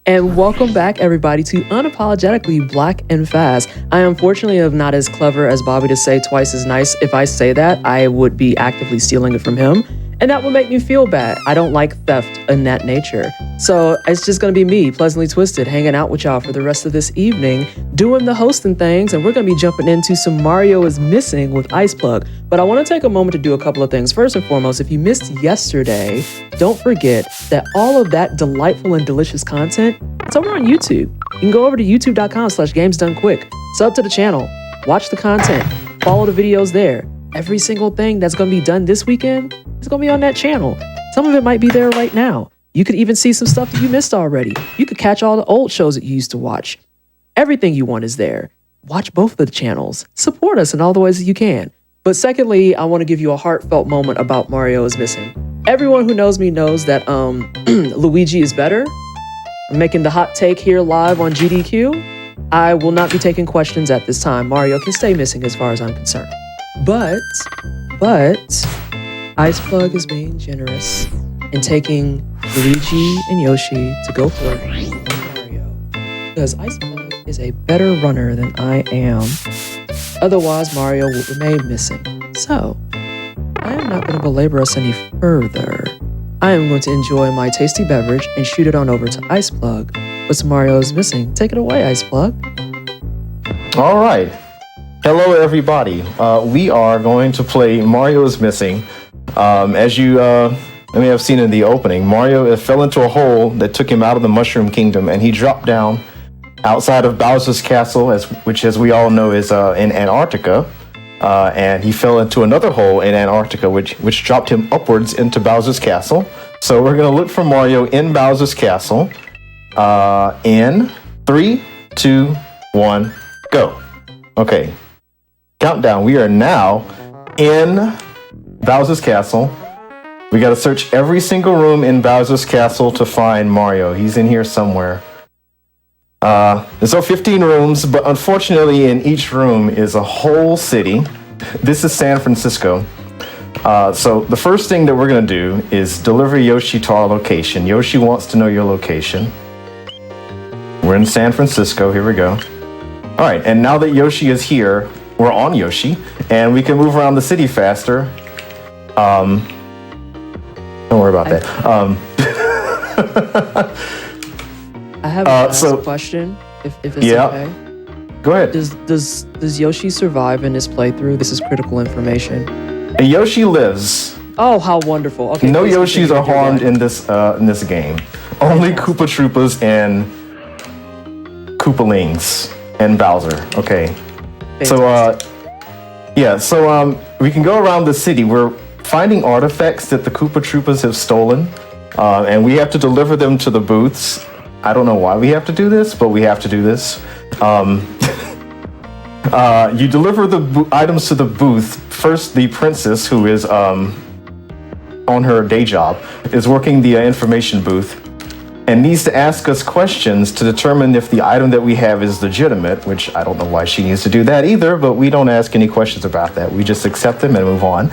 And welcome back, everybody, to Unapologetically Black and Fast. I unfortunately am not as clever as Bobby to say twice as nice. If I say that, I would be actively stealing it from him, and that would make me feel bad. I don't like theft in that nature. So it's just going to be me, Pleasantly Twisted, hanging out with y'all for the rest of this evening, doing the hosting things, and we're going to be jumping into some Mario is Missing with Iceplug. But I want to take a moment to do a couple of things. First and foremost, if you missed yesterday, don't forget that all of that delightful and delicious content, it's over on YouTube. You can go over to youtube.com/gamesdonequick, sub to the channel, watch the content, follow the videos there. Every single thing that's going to be done this weekend is going to be on that channel. Some of it might be there right now. You could even see some stuff that you missed already. You could catch all the old shows that you used to watch. Everything you want is there. Watch both of the channels. Support us in all the ways that you can. But secondly, I want to give you a heartfelt moment about Mario is Missing. Everyone who knows me knows that Luigi is better. I'm making the hot take here live on GDQ. I will not be taking questions at this time. Mario can stay missing as far as I'm concerned. But Iceplug is being generous and taking Luigi and Yoshi to go for it on Mario, because Iceplug is a better runner than I am. Otherwise, Mario will remain missing. So, I am not going to belabor us any further. I am going to enjoy my tasty beverage and shoot it on over to Iceplug. What's Mario is Missing? Take it away, Iceplug. All right. Hello, everybody. We are going to play Mario is Missing. As you may have seen in the opening, Mario fell into a hole that took him out of the Mushroom Kingdom, and he dropped down outside of Bowser's Castle, which, as we all know, is in Antarctica. And he fell into another hole in Antarctica, which dropped him upwards into Bowser's Castle. So we're going to look for Mario in Bowser's Castle. In 3, 2, 1, go. Okay. Countdown. We are now in Bowser's Castle. We got to search every single room in Bowser's Castle to find Mario. He's in here somewhere. There's 15 rooms, but unfortunately in each room is a whole city. This is San Francisco. So the first thing that we're going to do is deliver Yoshi to our location. Yoshi wants to know your location. We're in San Francisco. Here we go. All right, and now that Yoshi is here, we're on Yoshi, and we can move around the city faster. Don't worry about that. I have a question, if it's okay. Go ahead. Does Yoshi survive in this playthrough? This is critical information. Yoshi lives. Oh, how wonderful! Okay. No Yoshis are harmed in this game. Only Koopa Troopas and Koopalings and Bowser. Okay. Fantastic. So we can go around the city. We're finding artifacts that the Koopa Troopas have stolen, and we have to deliver them to the booths. I don't know why we have to do this, but we have to do this. You deliver the items to the booth. First, the princess, who is on her day job, is working the information booth and needs to ask us questions to determine if the item that we have is legitimate, which I don't know why she needs to do that either, but we don't ask any questions about that. We just accept them and move on.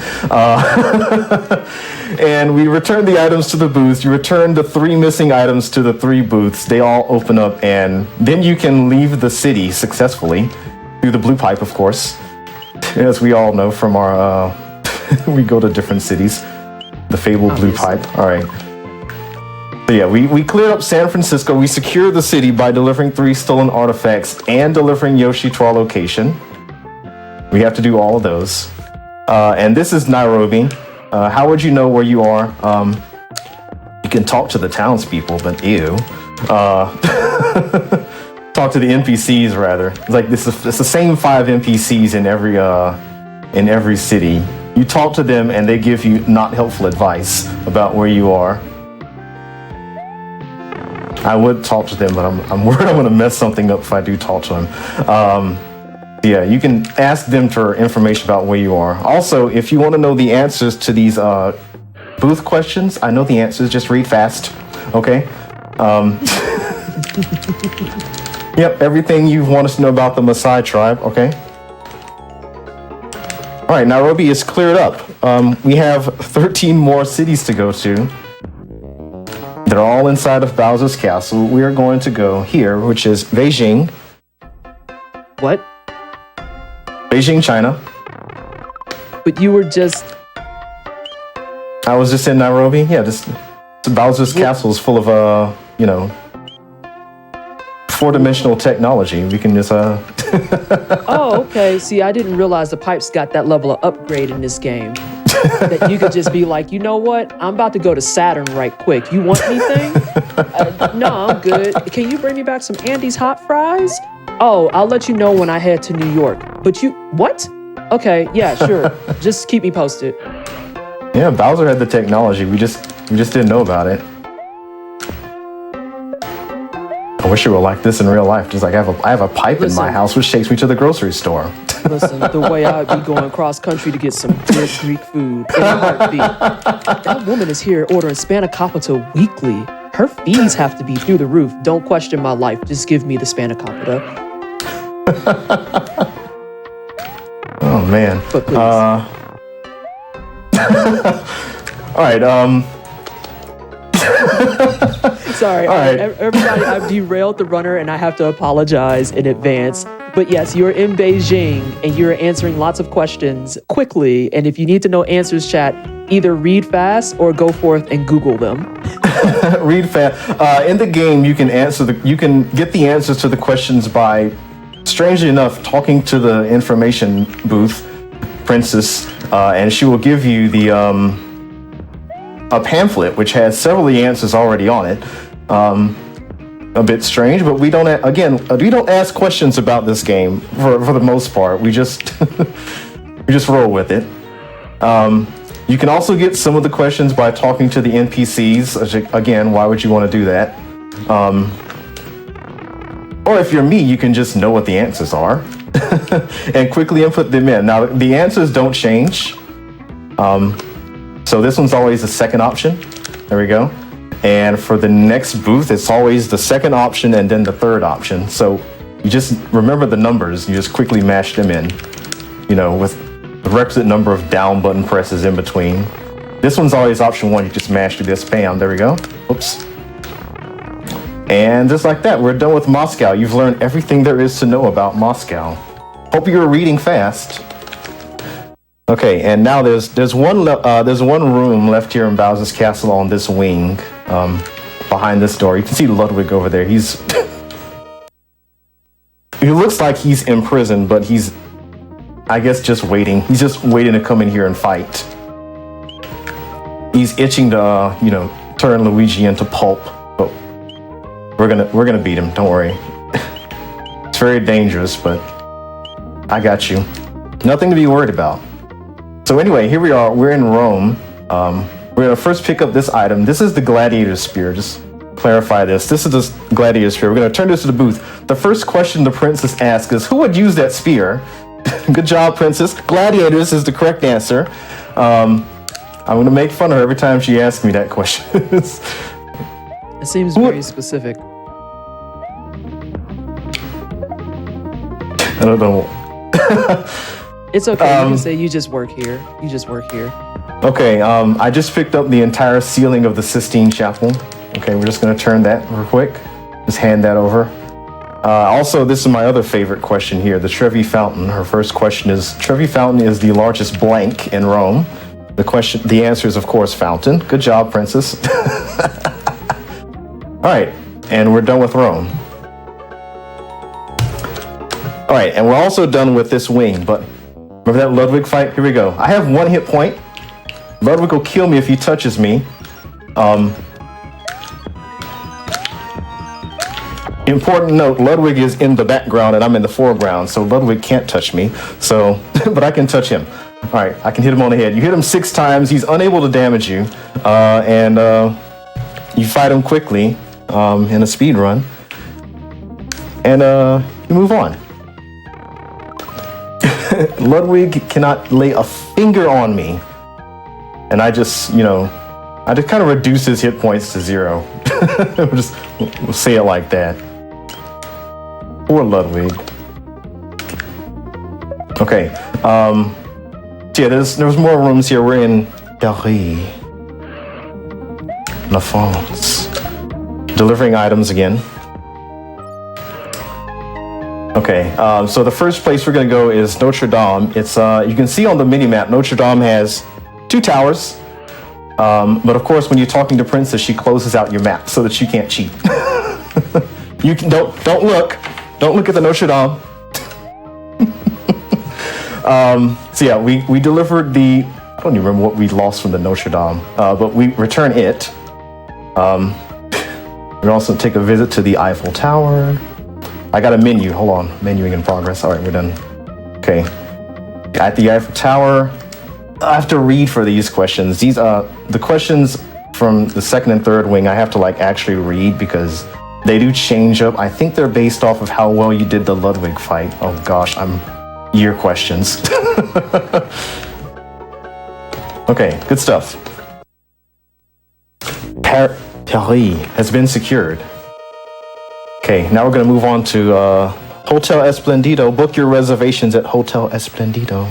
And we return the items to the booth. You return the 3 missing items to the 3 booths. They all open up, and then you can leave the city successfully through the blue pipe, of course. As we all know from our, we go to different cities. The fabled blue pipe. All right. So yeah, we cleared up San Francisco. We secured the city by delivering 3 stolen artifacts and delivering Yoshi to our location. We have to do all of those. And this is Nairobi. How would you know where you are? You can talk to the townspeople, but ew. Talk to the NPCs rather. It's like it's the same 5 NPCs in every city. You talk to them and they give you not helpful advice about where you are. I would talk to them, but I'm worried I'm going to mess something up if I do talk to them. Yeah, you can ask them for information about where you are. Also, if you want to know the answers to these booth questions, I know the answers, just read fast, okay? Yep, everything you want us to know about the Maasai tribe, okay? All right, Nairobi is cleared up. We have 13 more cities to go to. They're all inside of Bowser's castle. We are going to go here, which is Beijing. What? Beijing, China. But you were just... I was just in Nairobi. Yeah, Bowser's castle is full of, four-dimensional technology. We can just, Oh, okay. See, I didn't realize the pipes got that level of upgrade in this game. That you could just be like, you know what? I'm about to go to Saturn right quick. You want anything? No, I'm good. Can you bring me back some Andy's hot fries? Oh, I'll let you know when I head to New York. But you, what? Okay, yeah, sure. Just keep me posted. Yeah, Bowser had the technology. We just didn't know about it. I wish it were like this in real life. Just like I have a pipe in my house which takes me to the grocery store. Listen, the way I'd be going cross country to get some good Greek food in a heartbeat. That woman is here ordering spanakopita weekly. Her fees have to be through the roof. Don't question my life. Just give me the spanakopita. Oh man. But please. All right. Sorry, all right. Everybody, I've derailed the runner and I have to apologize in advance. But yes, you're in Beijing and you're answering lots of questions quickly. And if you need to know answers, chat, either read fast or go forth and Google them. Read fast. In the game, you can get the answers to the questions by, strangely enough, talking to the information booth, Princess, and she will give you a pamphlet which has several of the answers already on it. A bit strange, but we don't ask questions about this game for the most part. We just we just roll with it. You can also get some of the questions by talking to the NPCs. Again, why would you want to do that? Or if you're me, you can just know what the answers are and quickly input them in. Now, the answers don't change. So this one's always the second option. There we go. And for the next booth, it's always the second option and then the third option. So you just remember the numbers. You just quickly mash them in, with the requisite number of down button presses in between. This one's always option 1. You just mash through this. Bam, there we go. Oops. And just like that, we're done with Moscow. You've learned everything there is to know about Moscow. Hope you're reading fast. Okay, and now there's one room left here in Bowser's castle on this wing, behind this door. You can see Ludwig over there. He looks like he's in prison, but he's, I guess, just waiting. He's just waiting to come in here and fight. He's itching to, turn Luigi into pulp, but we're gonna beat him. Don't worry. It's very dangerous, but I got you. Nothing to be worried about. So anyway, here we are. We're in Rome. We're gonna first pick up this item. This is the gladiator spear. Just clarify this. This is the gladiator spear. We're gonna turn this to the booth. The first question the princess asks is, who would use that spear? Good job, princess. Gladiators is the correct answer. I'm gonna make fun of her every time she asks me that question. It seems very specific. I don't know. It's okay. You can say you just work here. You just work here. Okay. I just picked up the entire ceiling of the Sistine Chapel. Okay, we're just gonna turn that real quick. Just hand that over. Also, this is my other favorite question here, the Trevi Fountain. Her first question is, Trevi Fountain is the largest blank in Rome. The answer is, of course, fountain. Good job, princess. All right, and we're done with Rome. All right, and we're also done with this wing, but remember that Ludwig fight? Here we go. I have 1 hit point. Ludwig will kill me if he touches me. Important note, Ludwig is in the background and I'm in the foreground, so Ludwig can't touch me. So, but I can touch him. All right, I can hit him on the head. You hit him 6 times, he's unable to damage you, and you fight him quickly in a speed run, and you move on. Ludwig cannot lay a finger on me, and I just kind of reduce his hit points to 0. We'll say it like that. Poor Ludwig. Okay. So yeah, there's more rooms here. We're in Paris, La France. delivering items again. Okay, so the first place we're going to go is Notre Dame. It's you can see on the mini-map, Notre Dame has 2 towers. But of course, when you're talking to Princess, she closes out your map so that you can't cheat. You can don't look at the Notre Dame. So yeah, we delivered the. I don't even remember what we lost from the Notre Dame, but we return it. We also take a visit to the Eiffel Tower. I got a menu. Hold on, menuing in progress. All right, we're done. Okay, at the Eiffel Tower. I have to read for these questions. These the questions from the second and third wing. I have to like actually read because they do change up. I think they're based off of how well you did the Ludwig fight. Oh gosh, year questions. Okay, good stuff. Paris has been secured. Okay, now we're gonna move on to Hotel Esplendido. Book your reservations at Hotel Esplendido.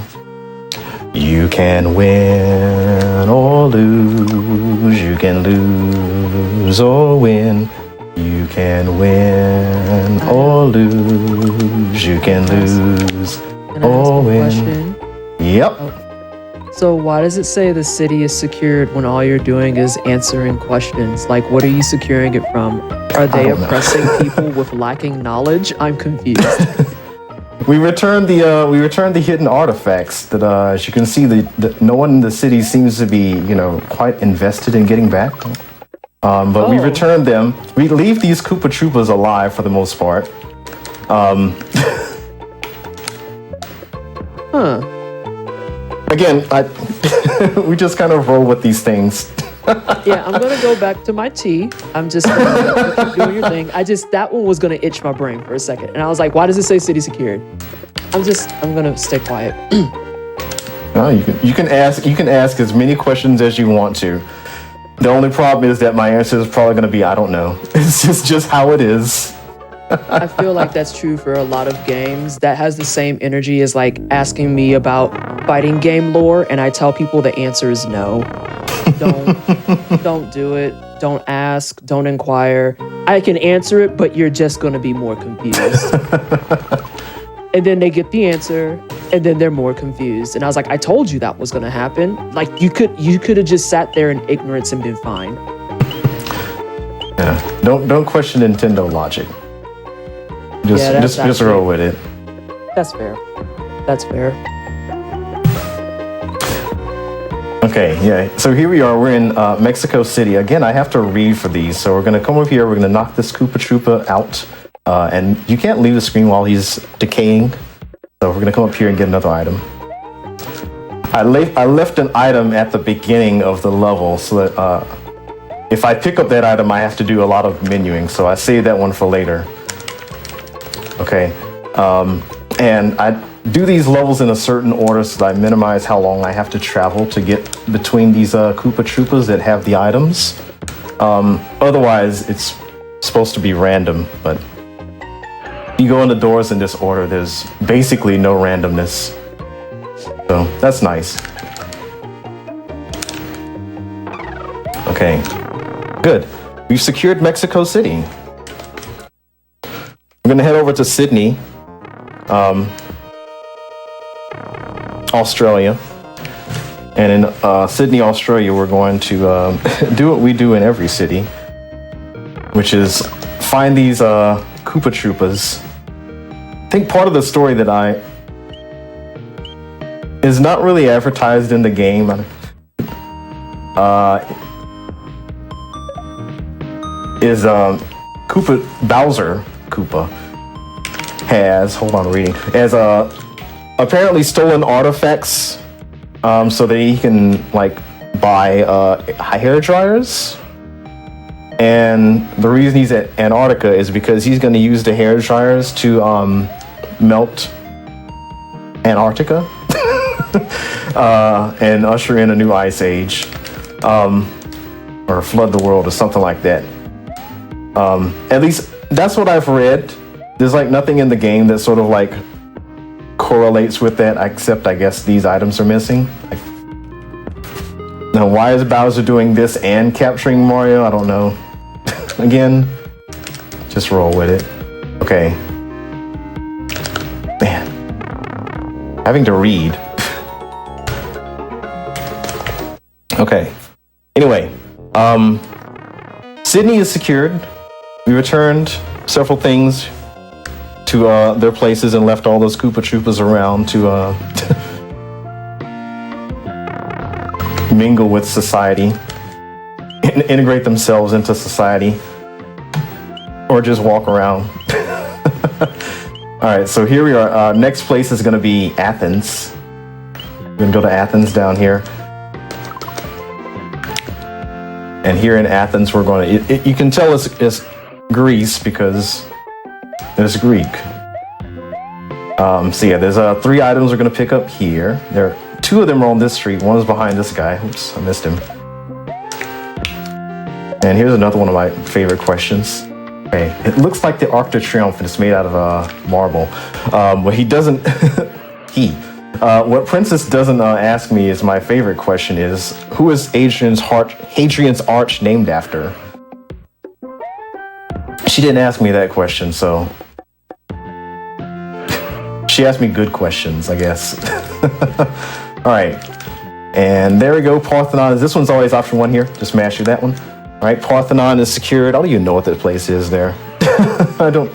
You can win or lose. You can lose or win. You can win or lose. You can lose or win. Yep. So why does it say the city is secured when all you're doing is answering questions? Like, what are you securing it from? Are they oppressing people with lacking knowledge? I'm confused. We returned the hidden artifacts that, as you can see, no one in the city seems to be, quite invested in getting back. But we returned them. We leave these Koopa Troopas alive for the most part. Again, we just kind of roll with these things. Yeah, I'm gonna go back to my tea. I'm just gonna keep doing your thing. That one was gonna itch my brain for a second, and I was like, "Why does it say city secured?" I'm gonna stay quiet. No, you can ask as many questions as you want to. The only problem is that my answer is probably gonna be I don't know. It's just how it is. I feel like that's true for a lot of games. That has the same energy as like asking me about fighting game lore, and I tell people the answer is no. Don't do it. Don't ask. Don't inquire. I can answer it, but you're just going to be more confused. And then they get the answer, and then they're more confused. And I was like, I told you that was going to happen. Like you could have just sat there in ignorance and been fine. Yeah. Don't question Nintendo logic. Just roll with it. That's fair. That's fair. Okay, yeah. So here we are. We're in Mexico City. Again, I have to read for these. So we're going to come over here. We're going to knock this Koopa Troopa out. And you can't leave the screen while he's decaying. So we're going to come up here and get another item. I left an item at the beginning of the level so that if I pick up that item, I have to do a lot of menuing. So I saved that one for later. Okay. And I do these levels in a certain order so that I minimize how long I have to travel to get between these Koopa Troopas that have the items. Otherwise, it's supposed to be random, but you go in the doors in this order, there's basically no randomness. So that's nice. Okay, good. We've secured Mexico City. We're gonna head over to Sydney, Australia. And in Sydney, Australia, we're going to do what we do in every city, which is find these Koopa Troopas. I think part of the story that is not really advertised in the game. Is Bowser Koopa has apparently stolen artifacts so that he can buy hair dryers. And the reason he's at Antarctica is because he's going to use the hair dryers to melt Antarctica and usher in a new ice age, or flood the world or something like that. At least that's what I've read. There's nothing in the game that sort of correlates with that, except I guess these items are missing. Now, why is Bowser doing this and capturing Mario? I don't know. Again, Just roll with it. Okay. Man. Having to read. Okay. Anyway. Sydney is secured. We returned several things to their places and left all those Koopa Troopas around to mingle with society, integrate themselves into society, or just walk around. All right, so here we are. Next place is going to be Athens. We're going to go to Athens down here. And here in Athens, we're going to... You can tell it's Greece because there's Greek. So yeah, there's 3 items we're going to pick up here. 2 of them are on this street. One is behind this guy. Oops, I missed him. And here's another one of my favorite questions. Okay, it looks like the Arc de Triomphe, and it's made out of marble. What he doesn't... What Princess doesn't ask me is my favorite question is, who is Hadrian's arch named after? She didn't ask me that question, so... She asked me good questions, I guess. All right. And there we go, Parthenon. This one's always option 1 here. Just master that one. All right, Parthenon is secured. I don't even know what that place is there. I don't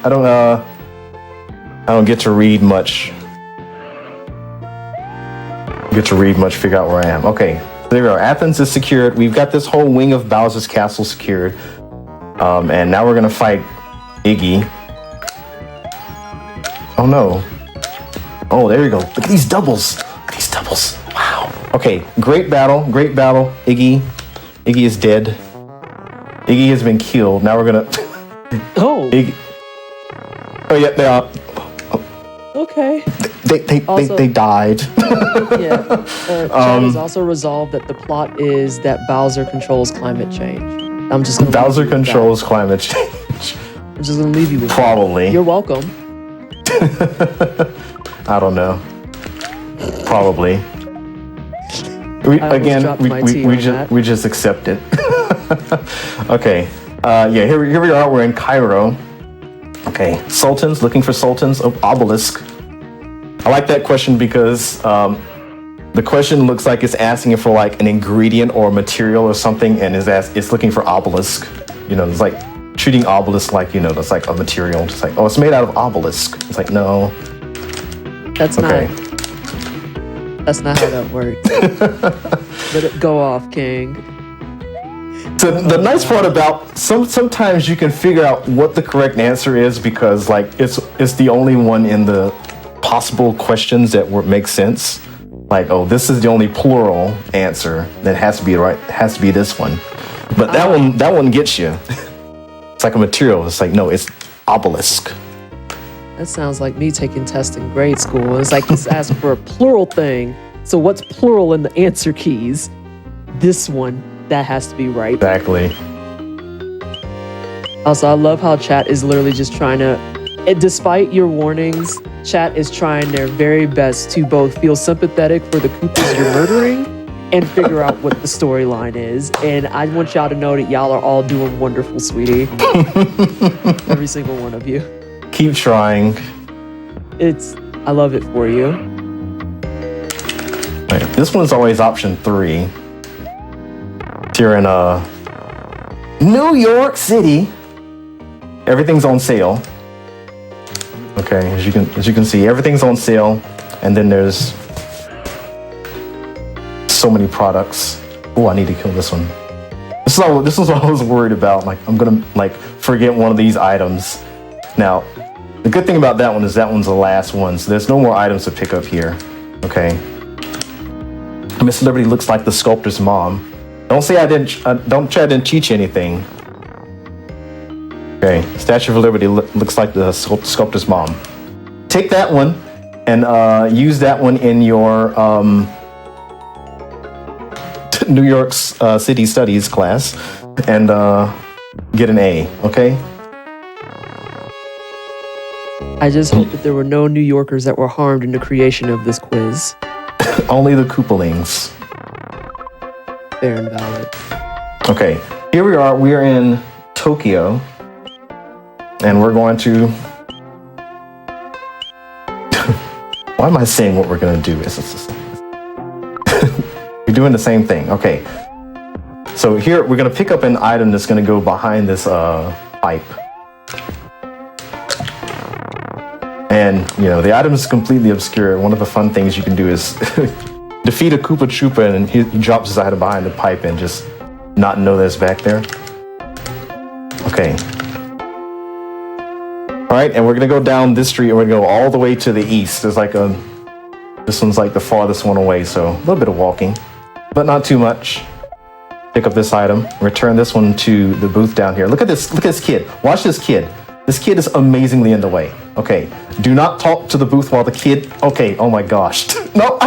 get to read much. Figure out where I am. Okay, there we are. Athens is secured. We've got this whole wing of Bowser's castle secured. And now we're gonna fight Iggy. Oh no. Oh, there we go. Look at these doubles. Wow. Okay, great battle. Iggy is dead. Iggy has been killed. Now we're gonna... Oh. Iggy... Oh yeah, they are. Okay. They died. Yeah. Chad has also resolved that the plot is that Bowser controls climate change. I'm just gonna... Bowser controls climate change. I'm just gonna leave you with Probably. That. You're welcome. I don't know. Probably. We just accept it. Okay. Yeah, here we are. We're in Cairo. Okay. Sultans, looking for sultans of obelisk. I like that question because the question looks like it's asking for like an ingredient or a material or something, and it's looking for obelisk. You know, it's like treating obelisk like, you know, that's like a material. Just like, oh, it's made out of obelisk. It's like, no. That's not how that works. Let it go off, King. So the nice part about sometimes you can figure out what the correct answer is because like it's the only one in the possible questions that make sense. Like, oh, this is the only plural answer that has to be right. It has to be this one. But that one gets you. It's like a material. It's like, no, it's obelisk. That sounds like me taking tests in grade school. It's like it's asking for a plural thing. So what's plural in the answer keys? This one, that has to be right. Exactly. Also, I love how chat is literally just trying to, despite your warnings, chat is trying their very best to both feel sympathetic for the Koopas you're murdering and figure out what the storyline is. And I want y'all to know that y'all are all doing wonderful, sweetie. Every single one of you. Keep trying. I love it for you. Right, this one's always option 3. Here in New York City, everything's on sale. Okay, as you can see, everything's on sale, and then there's so many products. Oh, I need to kill this one. This is what I was worried about. Like, I'm gonna like forget one of these items. Now, the good thing about that one is that one's the last one, so there's no more items to pick up here. Okay. Miss Liberty looks like the sculptor's mom. Don't say I didn't. Don't try I didn't teach you anything. Okay. Statue of Liberty looks like the sculptor's mom. Take that one and use that one in your New York City Studies class and get an A. Okay. I just hope that there were no New Yorkers that were harmed in the creation of this quiz. Only the Koopalings. Fair and valid. Okay, here we are. We are in Tokyo. And we're going to... Why am I saying what we're going to do? You're doing the same thing. Okay. So here, we're going to pick up an item that's going to go behind this pipe. And, you know, the item is completely obscure. One of the fun things you can do is defeat a Koopa Troopa and he drops his item behind the pipe and just not know that it's back there. Okay. All right, and we're gonna go down this street and we're gonna go all the way to the east. There's like this one's like the farthest one away, so a little bit of walking, but not too much. Pick up this item, return this one to the booth down here. Look at this kid. Watch this kid. This kid is amazingly in the way. Okay, do not talk to the booth while the kid, okay, oh my gosh. No,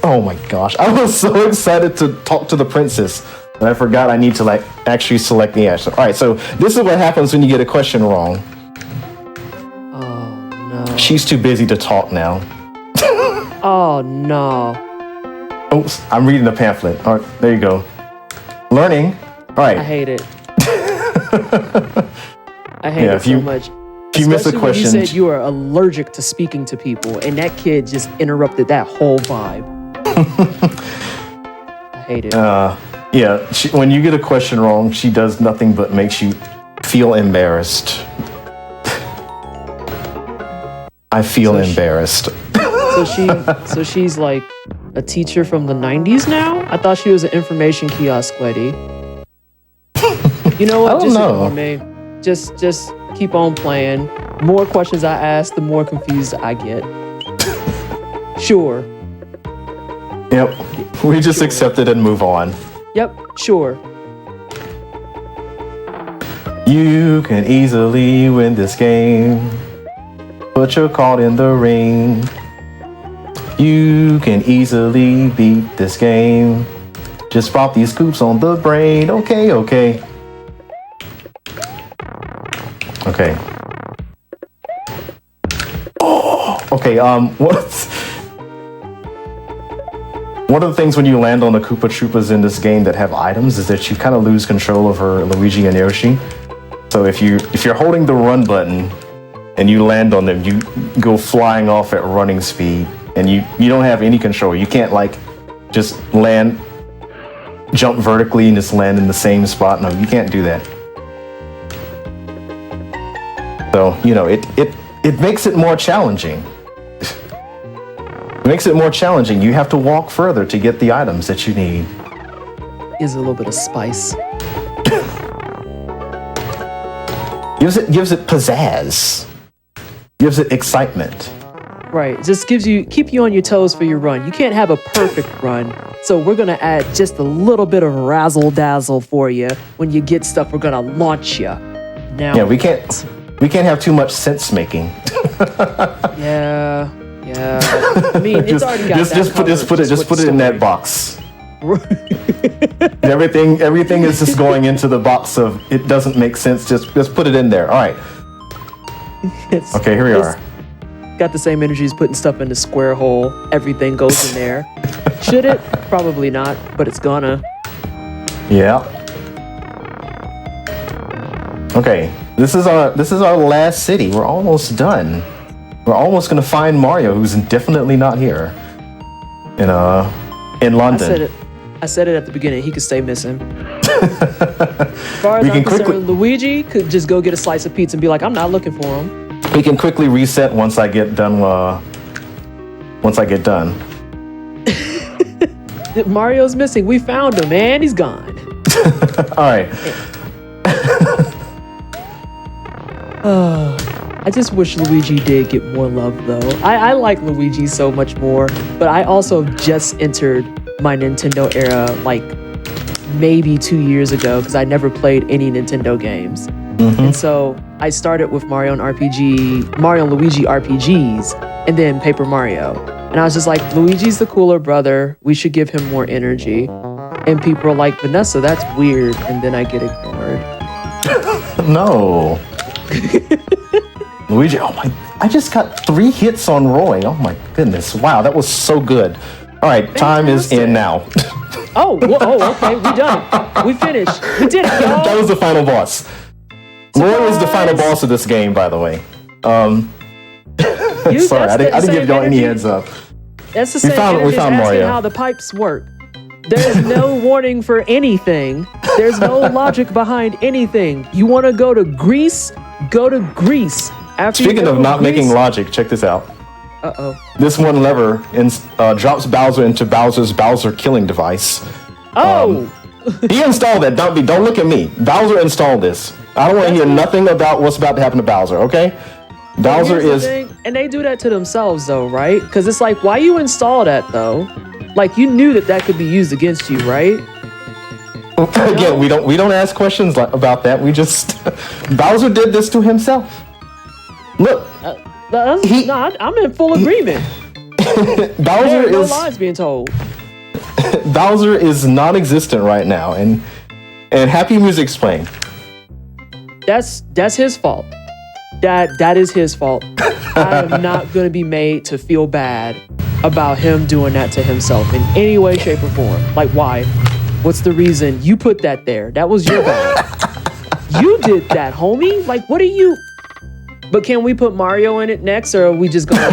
oh my gosh. I was so excited to talk to the princess that I forgot I need to like actually select the answer. All right, so this is what happens when you get a question wrong. Oh no. She's too busy to talk now. Oh no. Oops, I'm reading the pamphlet. All right, there you go. Learning. All right. I hate it. I hate it so much. If you miss a question, you said you are allergic to speaking to people, and that kid just interrupted that whole vibe. I hate it. Yeah, when you get a question wrong, she does nothing but makes you feel embarrassed. I feel embarrassed. So she's like a teacher from the 90s now? I thought she was an information kiosk lady. You know what? Just ignore me. Just keep on playing. More questions I ask, the more confused I get. Sure. Yep. We just accept it and move on. Yep, sure. You can easily win this game. Put your card in the ring. You can easily beat this game. Just pop these scoops on the brain. Okay. Okay. Oh, okay, one of the things when you land on the Koopa Troopas in this game that have items is that you kind of lose control over Luigi and Yoshi. So if you're holding the run button and you land on them, you go flying off at running speed and you don't have any control. You can't like just jump vertically and just land in the same spot. No, you can't do that. So, you know, it makes it more challenging. It makes it more challenging. You have to walk further to get the items that you need. Gives it a little bit of spice. Gives it pizzazz. Gives it excitement. Right. Just keep you on your toes for your run. You can't have a perfect run. So we're going to add just a little bit of razzle dazzle for you. When you get stuff, we're going to launch you. Now. Yeah, we can't have too much sense making. Yeah. I mean, it's already got just put it in that box. everything is just going into the box of it doesn't make sense. Just put it in there. All right. Okay, here we are. Got the same energy as putting stuff in the square hole. Everything goes in there. Should it? Probably not, but it's gonna. Yeah. Okay. This is our last city. We're almost done. We're almost gonna find Mario, who's definitely not here. In London. I said it at the beginning. He could stay missing. As far as I'm concerned, Luigi could just go get a slice of pizza and be like, "I'm not looking for him." We can quickly reset once I get done. Mario's missing. We found him, and he's gone. All right. I just wish Luigi did get more love, though. I like Luigi so much more, but I also just entered my Nintendo era, like, maybe 2 years ago, because I never played any Nintendo games. Mm-hmm. And so I started with Mario and Luigi RPGs, and then Paper Mario. And I was just like, Luigi's the cooler brother. We should give him more energy. And people are like, Vanessa, that's weird. And then I get ignored. No. Luigi, oh my, I just got 3 hits on Roy. Oh my goodness. Wow, that was so good. All right, fantastic. Time is in now. Okay, we done it. We finished. We did it, y'all. That was the final boss. So Laura is the final boss of this game, by the way. Sorry, I didn't give y'all any heads up. That's the same. We found Mario. How the pipes work. There's no warning for anything. There's no logic behind anything. You want to go to Greece? Go to Greece. Speaking of not making logic, check this out. Uh-oh. This one lever drops Bowser into Bowser's Bowser killing device. Oh! He installed that. Don't look at me. Bowser installed this. I don't want to hear nothing about what's about to happen to Bowser, okay? Bowser is... And they do that to themselves, though, right? Because it's like, why you install that, though? Like, you knew that could be used against you, right? Again, we don't ask questions about that. We just... Bowser did this to himself. Look. I'm in full agreement. Bowser There's no lies being told. Bowser is non-existent right now, and Happy Music's playing. That's his fault. That is his fault. I am not going to be made to feel bad about him doing that to himself in any way, shape, or form. Like, why? What's the reason? You put that there. That was your bad. You did that, homie. Like, what are you... But can we put Mario in it next, or are we just going to...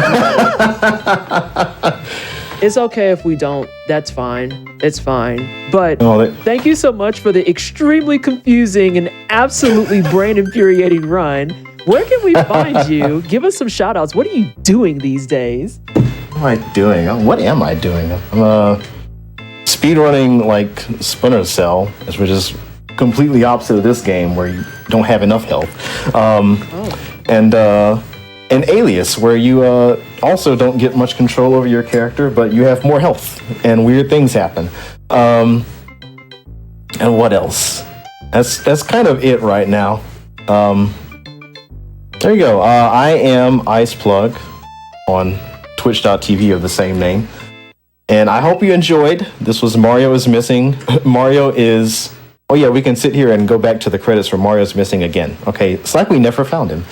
It's okay if we don't. That's fine. It's fine. But thank you so much for the extremely confusing and absolutely brain-infuriating run. Where can we find you? Give us some shout-outs. What are you doing these days? What am I doing? What am I doing? I'm speedrunning like Splinter Cell, which is completely opposite of this game where you don't have enough health. And Alias, where you also don't get much control over your character, but you have more health and weird things happen. And what else? That's kind of it right now. There you go. I am Iceplug on Twitch.tv of the same name. And I hope you enjoyed. This was Mario is Missing. Mario is... Oh yeah, we can sit here and go back to the credits for Mario's Missing again. Okay, it's like we never found him.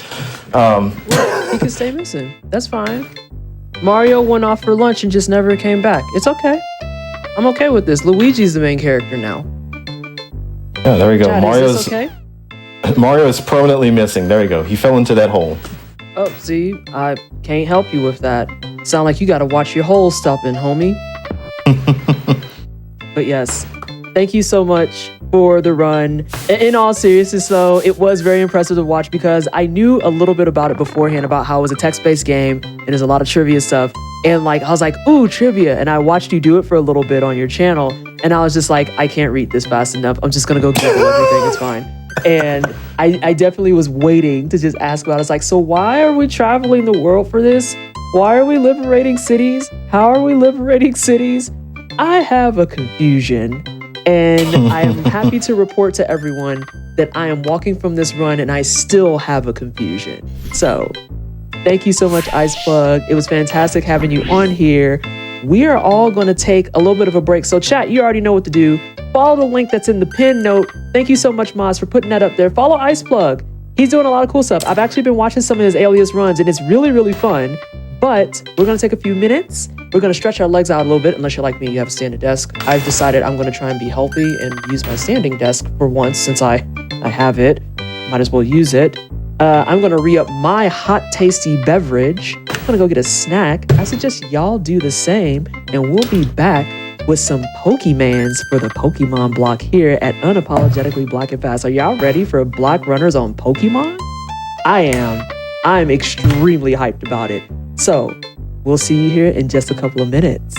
He can stay missing. That's fine. Mario went off for lunch and just never came back. It's okay. I'm okay with this. Luigi's the main character now. Yeah, there we go. Chad, Mario's okay? Mario is permanently missing. There you go. He fell into that hole. Oh, see, I can't help you with that. Sound like you got to watch your hole stopping, homie. But yes, thank you so much for the run. In all seriousness, though, it was very impressive to watch because I knew a little bit about it beforehand about how it was a text-based game and there's a lot of trivia stuff. And like, I was like, ooh, trivia. And I watched you do it for a little bit on your channel. And I was just like, I can't read this fast enough. I'm just going to go Google everything. It's fine. And I definitely was waiting to just ask about it. It's like, so why are we traveling the world for this? Why are we liberating cities? How are we liberating cities? I have a confusion. And I am happy to report to everyone that I am walking from this run and I still have a confusion. So thank you so much, Iceplug. It was fantastic having you on here. We are all going to take a little bit of a break. So chat, you already know what to do. Follow the link that's in the pinned note. Thank you so much, Moz, for putting that up there. Follow Iceplug. He's doing a lot of cool stuff. I've actually been watching some of his Alias runs and it's really, really fun. But we're going to take a few minutes. We're going to stretch our legs out a little bit. Unless you're like me, you have a standing desk. I've decided I'm going to try and be healthy and use my standing desk for once since I have it. Might as well use it. I'm going to re-up my hot, tasty beverage. I'm going to go get a snack. I suggest y'all do the same. And we'll be back with some Pokemans for the Pokemon block here at Unapologetically Black and Fast. Are y'all ready for Black Runners on Pokemon? I am. I'm extremely hyped about it. So, we'll see you here in just a couple of minutes.